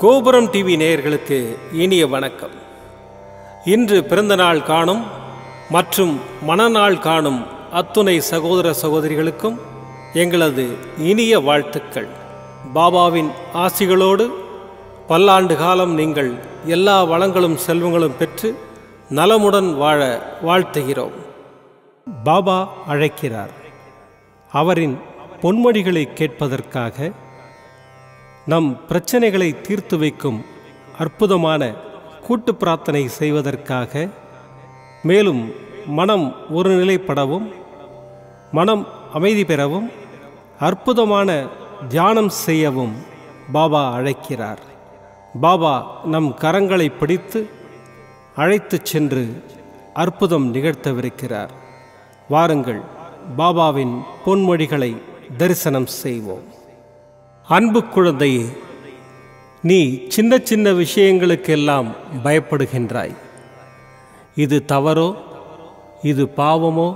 கோபுரம் டிவி நேயர்களுக்கு இனிய வணக்கம். இன்று பிறந்தநாள் காணும் மற்றும் மணநாள் காணும் அத்துணை சகோதர சகோதரிகளுக்கும் எங்களது இனிய வாழ்த்துக்கள். பாபாவின் ஆசிகளோடு பல்லாண்டு காலம் நீங்கள் எல்லா வளங்களும் செல்வங்களும் பெற்று நலமுடன் வாழ வாழ்த்துகிறோம். பாபா அழைக்கிறார். அவரின் பொன்மொழிகளை கேட்பதற்காக, நம் பிரச்சனைகளை தீர்த்து வைக்கும் அற்புதமான கூட்டு பிரார்த்தனை செய்வதற்காக, மேலும் மனம் ஒருநிலைப்படவும் மனம் அமைதி பெறவும் அற்புதமான தியானம் செய்யவும் பாபா அழைக்கிறார். பாபா நம் கரங்களை பிடித்து அழைத்துச் சென்று அற்புதம் நிகழ்த்தவிருக்கிறார். வாருங்கள், பாபாவின் பொன்மொழிகளை தரிசனம் செய்வோம். அன்பு குழந்தையே, நீ சின்ன சின்ன விஷயங்களுக்கெல்லாம் பயப்படுகின்றாய். இது தவறோ, இது பாவமோ,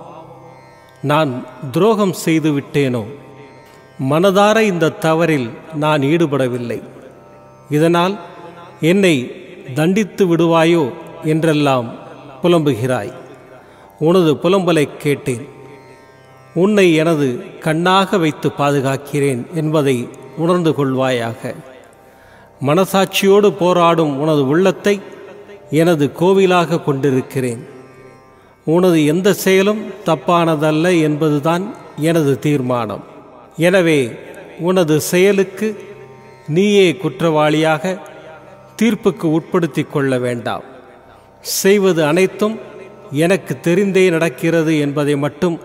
நான் துரோகம் செய்து விட்டேனோ, மனதார இந்த தவறில் நான் ஈடுபடவில்லை, இதனால் என்னை தண்டித்து விடுவாயோ என்றெல்லாம் புலம்புகிறாய். உனது புலம்பலை கேட்டேன். உன்னை எனது கண்ணாக வைத்து பாதுகாக்கிறேன் என்பதை உணர்ந்து கொள்வாயாக. மனசாட்சியோடு போராடும் உனது உள்ளத்தை எனது கோவிலாக கொண்டிருக்கிறேன். உனது எந்த செயலும் தப்பானதல்ல என்பதுதான் எனது தீர்மானம். எனவே உனது செயலுக்கு நீயே குற்றவாளியாக தீர்ப்புக்கு உட்படுத்தி கொள்ள வேண்டாம். செய்வது அனைத்தும் எனக்கு தெரிந்தே நடக்கிறது என்பதை மட்டும்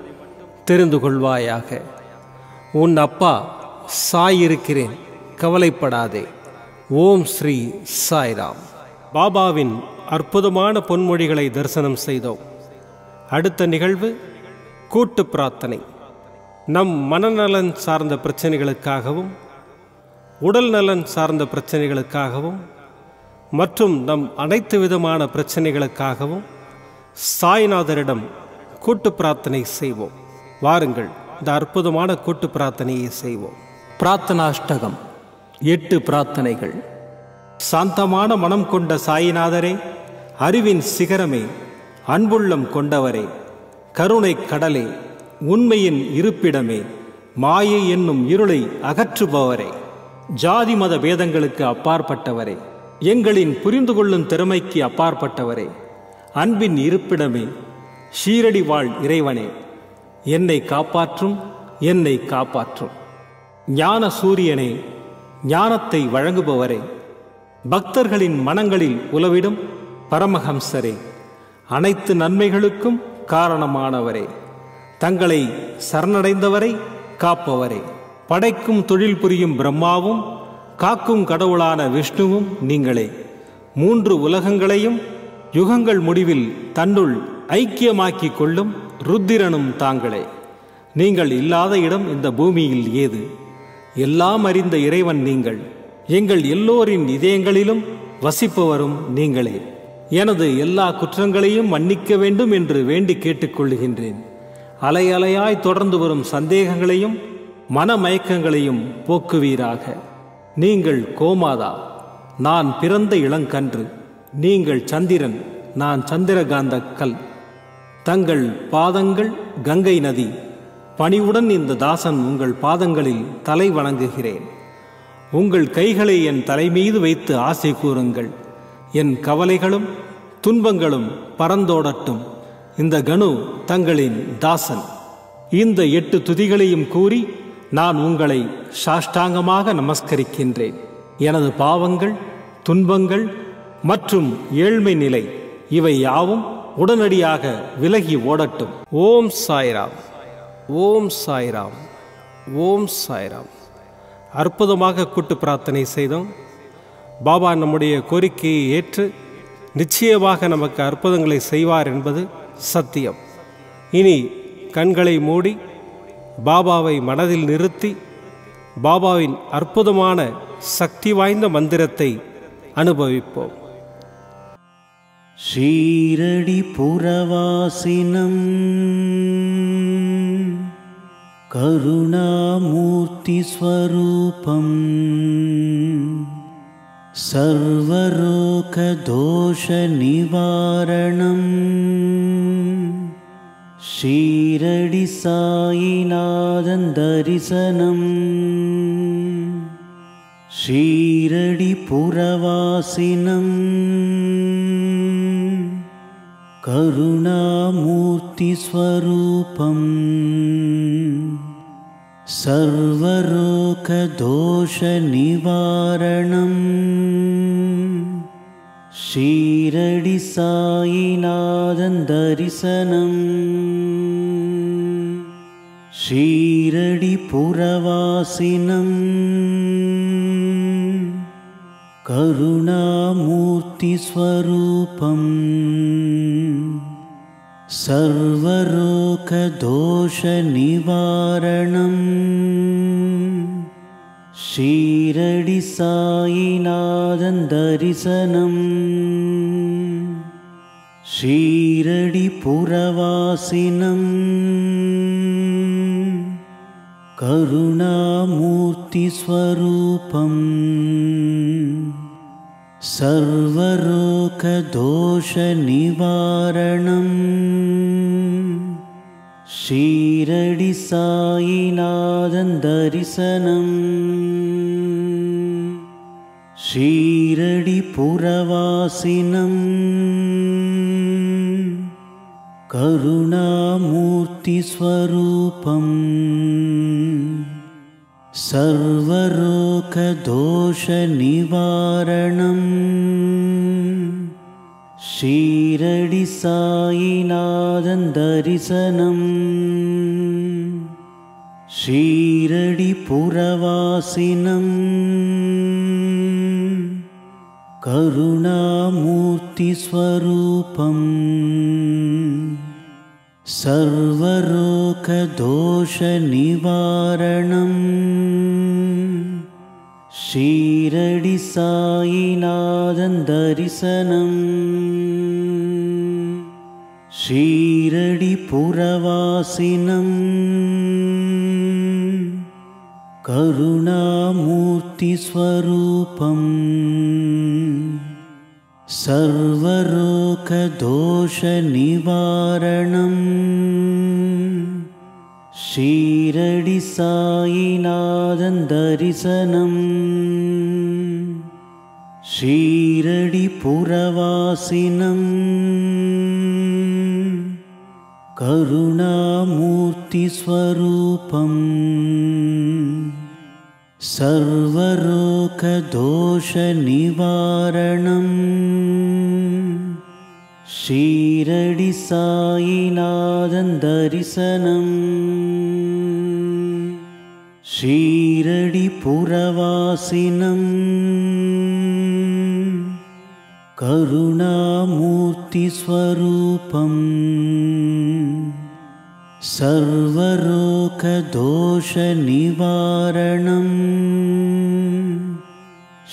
தெரிந்து கொள்வாயாக. உன் அப்பா சாய் இருக்கிறேன், கவலைப்படாதே. ஓம் ஸ்ரீ சாய்ராம். பாபாவின் அற்புதமான பொன்மொழிகளை தரிசனம் செய்தோம். அடுத்த நிகழ்வு கூட்டு பிரார்த்தனை. நம் மனநலன் சார்ந்த பிரச்சனைகளுக்காகவும், உடல் நலன் சார்ந்த பிரச்சனைகளுக்காகவும் மற்றும் நம் அனைத்து விதமான பிரச்சனைகளுக்காகவும் சாய்நாதரிடம் கூட்டு பிரார்த்தனை செய்வோம். வாருங்கள், இந்த அற்புதமான கூட்டு பிரார்த்தனையை செய்வோம். பிரார்த்தனாஷ்டகம். 8 பிரார்த்தனைகள். சாந்தமான மனம் கொண்ட சாயிநாதரே, அறிவின் சிகரமே, அன்புள்ளம் கொண்டவரே, கருணை கடலே, உண்மையின் இருப்பிடமே, மாயை என்னும் இருளை அகற்றுபவரே, ஜாதி மத பேதங்களுக்கு அப்பாற்பட்டவரே, எங்களின் புரிந்து கொள்ளும் திறமைக்கு அப்பாற்பட்டவரே, அன்பின் இருப்பிடமே, ஷீரடி வாழ் இறைவனே, என்னை காப்பாற்றும், என்னை காப்பாற்றும். ஞான சூரியனே, ஞானத்தை வழங்குபவரே, பக்தர்களின் மனங்களில் உலவிடும் பரமஹம்சரே, அனைத்து நன்மைகளுக்கும் காரணமானவரே, தங்களை சரணடைந்தவரை காப்பவரே, படைக்கும் தொழில் புரியும் பிரம்மாவும் காக்கும் கடவுளான விஷ்ணுவும் நீங்களே, 3 உலகங்களையும் யுகங்கள் முடிவில் தன்னுள் ஐக்கியமாக்கிக் கொள்ளும் ருத்திரனும் தாங்களே. நீங்கள் இல்லாத இடம் இந்த பூமியில் ஏது? எல்லாம் அறிந்த இறைவன் நீங்கள். எங்கள் எல்லோரின் இதயங்களிலும் வசிப்பவரும் நீங்களே. எனது எல்லா குற்றங்களையும் மன்னிக்க வேண்டும் என்று வேண்டி கேட்டுக்கொள்ளுகின்றேன். அலை அலையாய் தொடர்ந்து வரும் சந்தேகங்களையும் மனமயக்கங்களையும் போக்குவீராக. நீங்கள் கோமாதா, நான் பிறந்த இளங்கன்று. நீங்கள் சந்திரன், நான் சந்திரகாந்த கல். தங்கள் பாதங்கள் கங்கை நதி. பணிவுடன் இந்த தாசன் உங்கள் பாதங்களில் தலை வணங்குகிறேன். உங்கள் கைகளை என் தலைமீது வைத்து ஆசை கூறுங்கள். என் கவலைகளும் துன்பங்களும் பறந்தோடட்டும். இந்த கணு தங்களின் தாசன். இந்த 8 துதிகளையும் கூறி நான் உங்களை சாஷ்டாங்கமாக நமஸ்கரிக்கின்றேன். எனது பாவங்கள், துன்பங்கள் மற்றும் ஏழ்மை நிலை இவை யாவும் உடனடியாக விலகி ஓடட்டும். ஓம் சாய்ராம், ஓம் சாய்ராம், ஓம் சாய்ராம். அற்புதமாக கூட்டு பிரார்த்தனை செய்தோம். பாபா நம்முடைய கோரிக்கையை ஏற்று நிச்சயமாக நமக்கு அற்புதங்களை செய்வார் என்பது சத்தியம். இனி கண்களை மூடி பாபாவை மனதில் நிறுத்தி பாபாவின் அற்புதமான சக்தி வாய்ந்த மந்திரத்தை அனுபவிப்போம். ஷீரடி புரவாசினம் கருணாமூர்த்தி ஸ்வரூபம் सर्वरोगदोषनिवारणं ஷீரடி சாயிநாதன் தரிசனம் ஷீரடி புரவாசினம் கருணாமூர்த்தி ஸ்வரூபம் சர்வரோகதோஷநிவாரணம் ஷீரடி சாயிநாதன் தரிசனம் ஷீரடி புரவாசினம் கருணாமூர்த்தி ஸ்வரூபம் சர்வரோகதோஷநிவாரணம் ஷீரடி சாயிநாதன் தரிசனம் ஷீரடி புரவாசினம் கருணாமூர்த்தி ஸ்வரூபம் சர்வரோகதோஷநிவாரணம் ஷீரடி சாயிநாதன் தரிசனம் ஷீரடி புரவாசினம் கருணாமூர்த்தி ஸ்வரூபம் சர்வரோகதோஷநிவாரணம் ஷீரடி சாயிநாதன் தரிசனம் ஷீரடி புரவாசினம் கருணாமூர்த்தி ஸ்வரூபம் சர்வரோகதோஷநிவாரணம் ஷீரடி சாயிநாதன் தரிசனம் ஷீரடி புரவாசினம் கருணாமூர்த்தி ஸ்வரூபம் சர்வரோகதோஷநிவாரணம் ஷீரடி சாயிநாதன் தரிசனம் ஷீரடி புரவாசினம் கருணாமூர்த்தி ஸ்வரூபம் சர்வரோகதோஷநிவாரணம் ஷீரடி சாயிநாதன் தரிசனம் ஷீரடி புரவாசினம் கருணாமூர்த்தி ஸ்வரூபம் சர்வரோகதோஷநிவாரணம்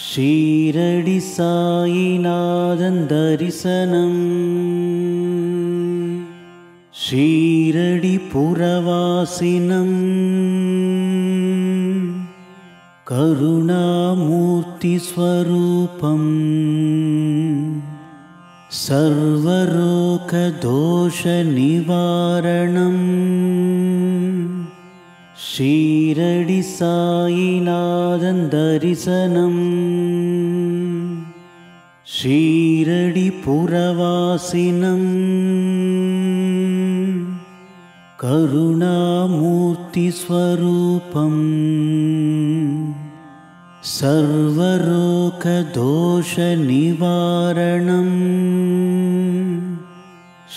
ஷீரடி சாயிநாதன் தரிசனம் ஷீரடி புரவாசினம் கருணாமூர்த்தி ஸ்வரூபம் சர்வரோகதோஷநிவாரணம் ஷீரடி சாயிநாதன் தரிசனம் ஷீரடி புரவாசினம் கருணாமூர்த்தி ஸ்வரூபம் சர்வரோகதோஷநிவாரணம்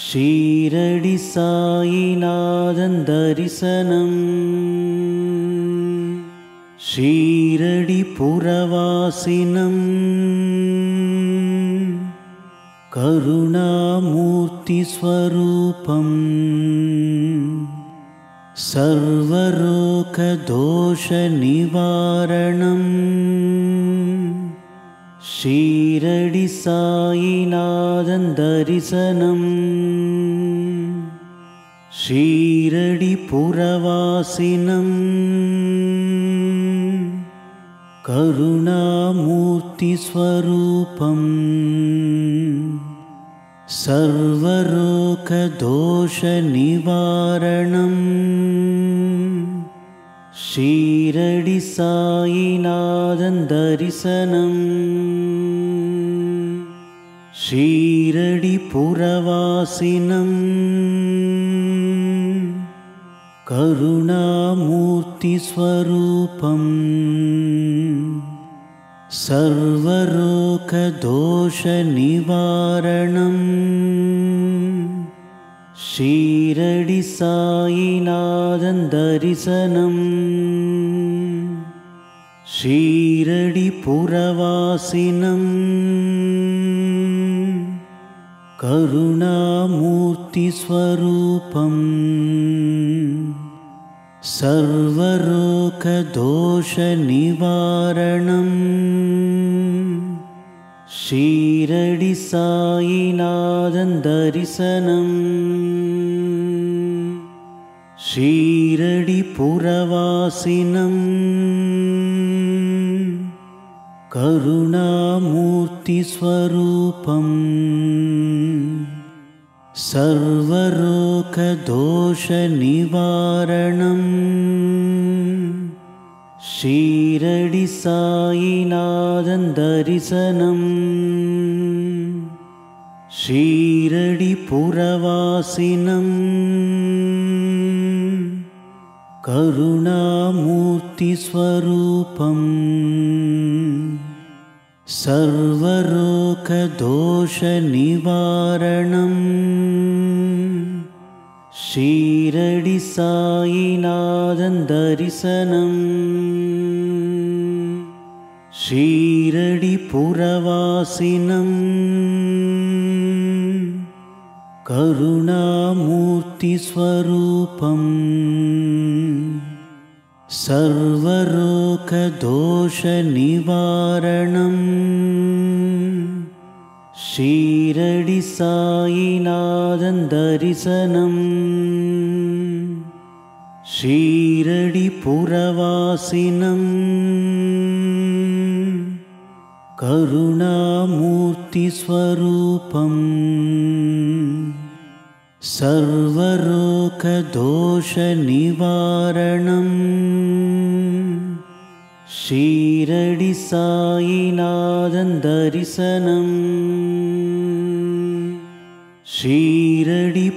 ஷீரடி சாயிநாதன் தரிசனம் ஷீரடி புரவாசினம் கருணாமூர்த்தி ஸ்வரூபம் சர்வரோகதோஷநிவாரணம் ஷீரடி சாயிநாதன் தரிசனம் ஷீரடி புரவாசினம் करुणामूर्तिस्वरूपं सर्वरोगदोषनिवारणम् शीरडि साईनाथं दर्शनम् शीरडिपुरवासिनं करुणामूर्तिस्वरूपं सर्वरोगदोषनिवारणम् शीरडि साईनाथं दर्शनम् शीरडिपुरवासिनं करुणामूर्तिस्वरूपं सर्वरोगदोषनिवारणम् शीरडि साईनाथं दर्शनम् शीरडिपुरवासिनं करुणामूर्तिस्वरूपं सर्वरोगदोषनिवारणम् शीरडि साईनाथं दर्शनम् शीरडिपुरवासिनं करुणामूर्तिस्वरूपं सर्वरोगदोषनिवारणम् शीरडि साईनाथं दर्शनम् शीरडिपुरवासिनं करुणामूर्तिस्वरूपं सर्वरोगदोषनिवारणम् शीरडि साईनाथं दर्शनम् शीरडिपुरवासिनं करुणामूर्तिस्वरूपं सर्वरोगदोषनिवारणम् शीरडि साईनाथं दर्शनम् शीरडिपुरवासिनं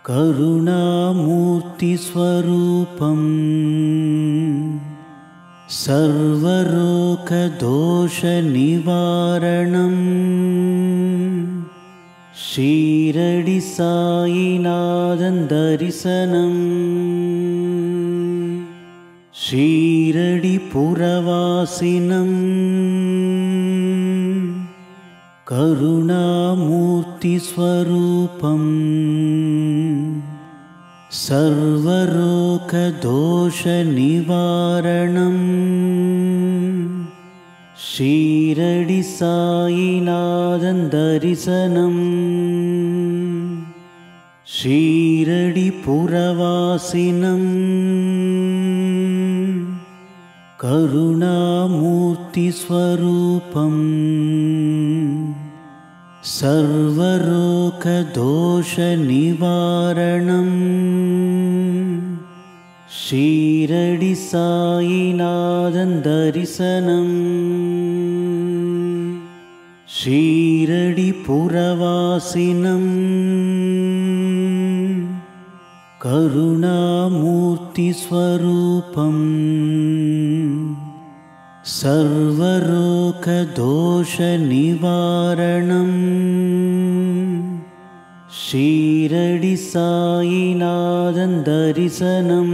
करुणामूर्तिस्वरूपं सर्वरोगदोषनिवारणम् शीरडि साईनाथं दर्शनम् शीरडिपुरवासिनं करुणामूर्तिस्वरूपं सर्वरोगदोषनिवारणम् शीरडि साईनाथं दर्शनम् शीरडिपुरवासिनं करुणामूर्तिस्वरूपं सर्वरोगदोषनिवारणम् शीरडि साईनाथं दर्शनम् शीरडिपुरवासिनं करुणामूर्तिस्वरूपं सर्वरोगदोषनिवारणम् शीरडि साईनाथं दर्शनम्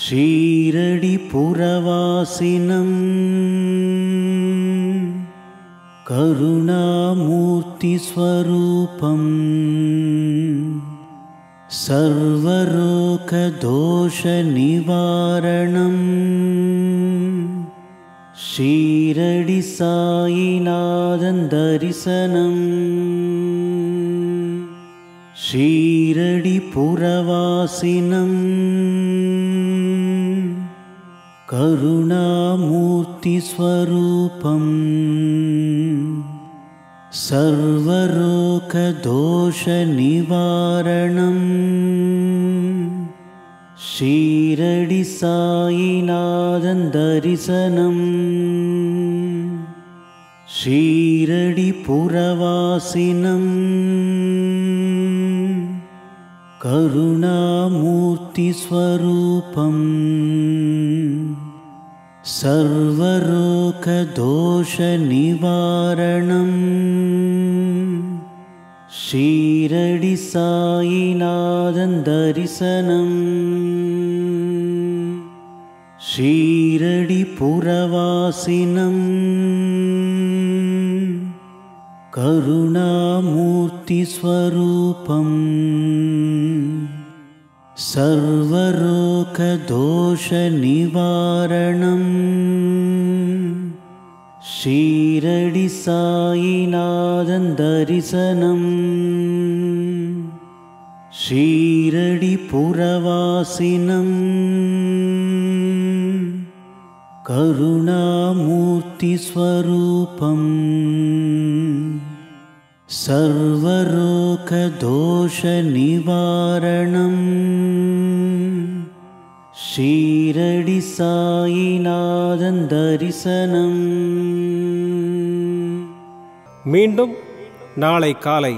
शीरडिपुरवासिनं करुणामूर्तिस्वरूपं सर्वरोगदोषनिवारणम् शीरडि साईनाथं दर्शनम् ஷீரடிபுரவாசினம் கருணாமூர்த்திஸ்வரூபம் சர்வரோகதோஷநிவாரணம் ஷீரடி சாயிநாதன் தரிசனம் ஷீரடிபுரவாசினம் கருணாமூர்த்திஸ்வரூபம் சர்வரோகதோஷநிவாரணம் ஷீரடி சாயிநாதன் தரிசனம் ஷீரடிபுரவாசினம் கருணாமூர்த்திஸ்வரூபம் சர்வரோகதோஷநிவாரணம் ஷீரடி சாயிநாதன் தரிசனம் ஷீரடிபுரவாசினம் கருணாமூர்த்திஸ்வரூபம் சர்வரோகதோஷநிவாரணம் ஷீரடி சாயிநாதன் தரிசனம். மீண்டும் நாளை காலை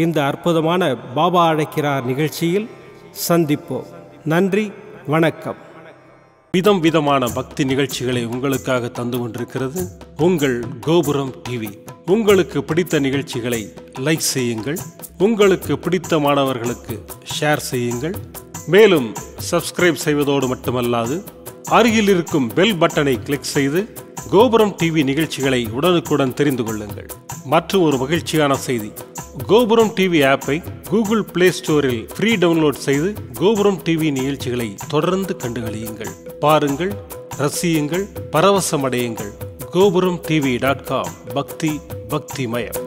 இந்த அற்புதமான பாபா அழைக்கிறார் நிகழ்ச்சியில் சந்திப்போம். நன்றி, வணக்கம். விதம் விதமான பக்தி நிகழ்ச்சிகளை உங்களுக்காக தந்து கொண்டிருக்கிறது உங்கள் கோபுரம் டிவி. உங்களுக்கு பிடித்த நிகழ்ச்சிகளை லைக் செய்யுங்கள், உங்களுக்கு பிடித்த மாணவர்களுக்கு ஷேர் செய்யுங்கள். மேலும் சப்ஸ்கிரைப் செய்வதோடு மட்டுமல்லாது அருகில் இருக்கும் பெல் பட்டனை கிளிக் செய்து கோபுரம் டிவி நிகழ்ச்சிகளை உடனுக்குடன் தெரிந்து கொள்ளுங்கள். மற்றும் ஒரு மகிழ்ச்சியான செய்தி, கோபுரம் டிவி ஆப்பை கூகுள் பிளே ஸ்டோரில் ஃப்ரீ டவுன்லோட் செய்து கோபுரம் டிவி நிகழ்ச்சிகளை தொடர்ந்து கண்டுகளியுங்கள், பாருங்கள், ரசியுங்கள், பரவசமடையுங்கள். gopuramtv.com பக்தி பக்திமயம்.